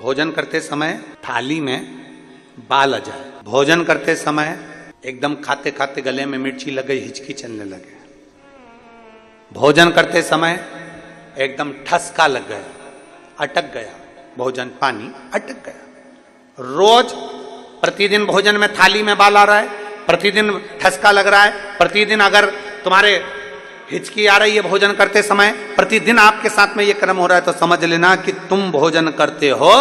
भोजन करते समय थाली में बाल आ जाए, भोजन करते समय एकदम खाते खाते गले में मिर्ची लग गई, हिचकी चलने लगे, भोजन करते समय एकदम ठसका लग गया, अटक गया भोजन, पानी अटक गया। रोज प्रतिदिन भोजन में थाली में बाल आ रहा है, प्रतिदिन ठसका लग रहा है, प्रतिदिन अगर तुम्हारे हिचकी आ रही है भोजन करते समय, प्रतिदिन आपके साथ में ये क्रम हो रहा है, तो समझ लेना कि तुम भोजन करते हो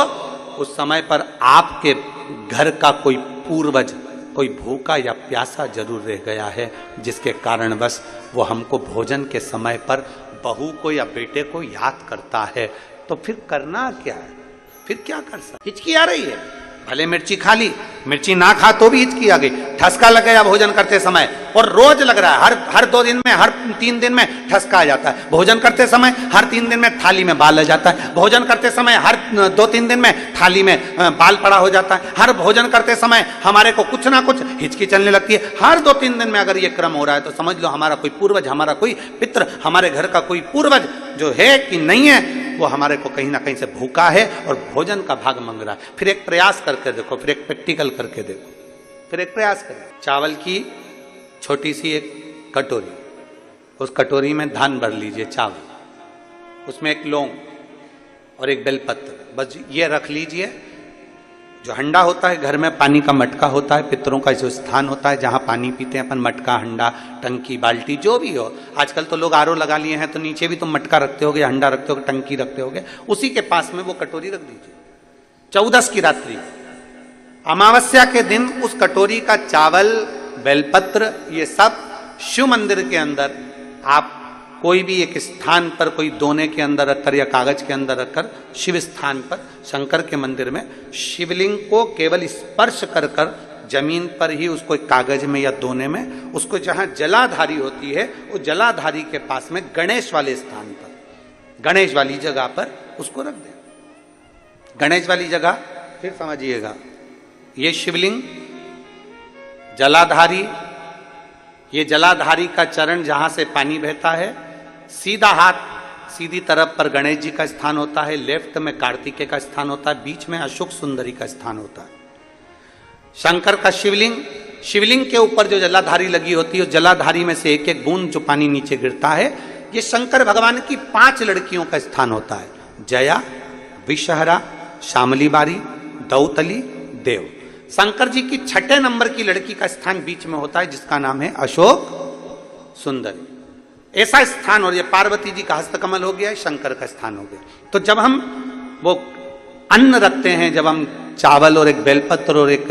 उस समय पर आपके घर का कोई पूर्वज कोई भूखा या प्यासा जरूर रह गया है, जिसके कारण बस वो हमको भोजन के समय पर बहू को या बेटे को याद करता है। तो फिर करना क्या है, फिर क्या कर सकते। हिचकी आ रही है, भले मिर्ची खा ली, मिर्ची ना खा तो भी हिचकी आ गई, ठसका लग गया भोजन करते समय, और रोज लग रहा है, हर 2 दिन में, हर 3 दिन में ठसका आ जाता है। भोजन करते समय हर 3 दिन में थाली में बाल आ जाता है, भोजन करते समय हर 2-3 दिन में थाली में बाल पड़ा हो जाता है, हर भोजन करते समय हमारे को कुछ ना कुछ हिचकी चलने लगती है। हर 2-3 दिन में अगर ये क्रम हो रहा है तो समझ लो हमारा कोई पूर्वज, हमारा कोई पितृ, हमारे घर का कोई पूर्वज जो है कि नहीं है, वो हमारे को कहीं ना कहीं से भूखा है और भोजन का भाग मांग रहा है। फिर एक प्रयास करके देखो, फिर एक प्रैक्टिकल करके देखो, फिर एक प्रयास करो। चावल की छोटी सी एक कटोरी, उस कटोरी में धान भर लीजिए चावल, उसमें एक लौंग और एक बेलपत्र, बस ये रख लीजिए। जो हंडा होता है घर में, पानी का मटका होता है, पितरों का जो स्थान होता है जहां पानी पीते हैं अपन, मटका, हंडा, टंकी, बाल्टी, जो भी हो। आजकल तो लोग आरओ लगा लिए हैं, तो नीचे भी तुम मटका रखते होगे, हंडा रखते होगे, टंकी रखते होगे, उसी के पास में वो कटोरी रख दीजिए। 14 की रात्रि, अमावस्या के दिन उस कटोरी का चावल, बेलपत्र, ये सब शिव मंदिर के अंदर आप कोई भी एक स्थान पर, कोई दोने के अंदर रखकर या कागज के अंदर रखकर, शिव स्थान पर, शंकर के मंदिर में शिवलिंग को केवल स्पर्श कर कर जमीन पर ही उसको एक कागज में या दोने में, उसको जहां जलाधारी होती है वो जलाधारी के पास में गणेश वाले स्थान पर, गणेश वाली जगह पर उसको रख दें। गणेश वाली जगह फिर समझिएगा, ये शिवलिंग जलाधारी, ये जलाधारी का चरण जहां से पानी बहता है, सीधा हाथ सीधी तरफ पर गणेश जी का स्थान होता है, लेफ्ट में कार्तिकेय का स्थान होता है, बीच में अशोक सुंदरी का स्थान होता है। शंकर का शिवलिंग, शिवलिंग के ऊपर जो जलाधारी लगी होती है, जलाधारी में से एक एक बूंद जो पानी नीचे गिरता है, ये शंकर भगवान की 5 लड़कियों का स्थान होता है, जया, विषहरा, शामली बारी, दौतली, देव। शंकर जी की 6ठे नंबर की लड़की का स्थान बीच में होता है, जिसका नाम है अशोक सुंदरी। ऐसा स्थान, और ये पार्वती जी का हस्तकमल हो गया, शंकर का स्थान हो गया। तो जब हम वो अन्न रखते हैं, जब हम चावल और एक बेलपत्र और एक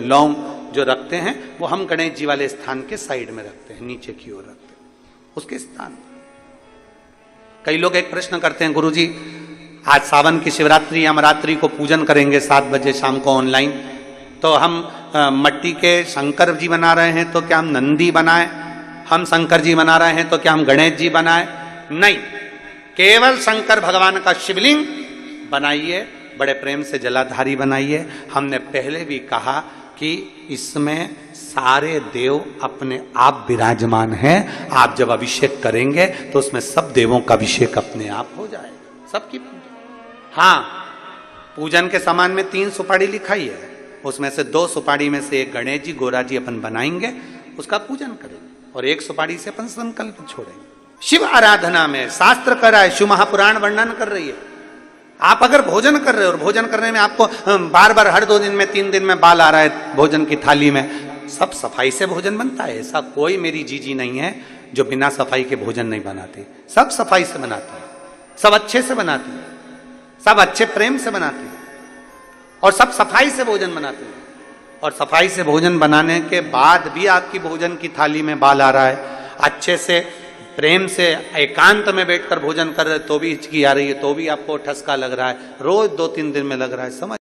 लौंग जो रखते हैं, वो हम गणेश जी वाले स्थान के साइड में रखते हैं, नीचे की ओर रखते हैं उसके स्थान। कई लोग एक प्रश्न करते हैं, गुरुजी आज सावन की शिवरात्रि या नवरात्रि को पूजन करेंगे 7 बजे शाम को ऑनलाइन, तो हम मट्टी के शंकर जी बना रहे हैं, तो क्या हम नंदी बनाएं? हम शंकर जी बना रहे हैं तो क्या हम गणेश जी बनाएं? नहीं, केवल शंकर भगवान का शिवलिंग बनाइए, बड़े प्रेम से जलाधारी बनाइए। हमने पहले भी कहा कि इसमें सारे देव अपने आप विराजमान हैं। आप जब अभिषेक करेंगे तो उसमें सब देवों का अभिषेक अपने आप हो जाएगा, सबकी पूजा। हाँ, पूजन के सामान में 3 सुपारी लिखाई है, उसमें से 2 सुपारी में से एक गणेश जी, गोरा जी अपन बनाएंगे, उसका पूजन करेंगे, और 1 सुपारी से अपन संकल्प छोड़ेंगे। शिव आराधना में शास्त्र कर रहा है, शिव महापुराण वर्णन कर रही है। आप अगर भोजन कर रहे हो और भोजन करने में आपको बार बार हर 2 दिन में, 3 दिन में बाल आ रहा है भोजन की थाली में, सब सफाई से भोजन बनता है। ऐसा कोई मेरी जीजी नहीं है जो बिना सफाई के भोजन नहीं बनाती, सब सफाई से बनाती है, सब अच्छे से बनाती है, सब अच्छे प्रेम से बनाती है, और सब सफाई से भोजन बनाती है। और सफाई से भोजन बनाने के बाद भी आपकी भोजन की थाली में बाल आ रहा है, अच्छे से प्रेम से एकांत में बैठकर भोजन कर रहे तो भी हिचकी आ रही है, तो भी आपको ठसका लग रहा है, रोज 2-3 दिन में लग रहा है, समझ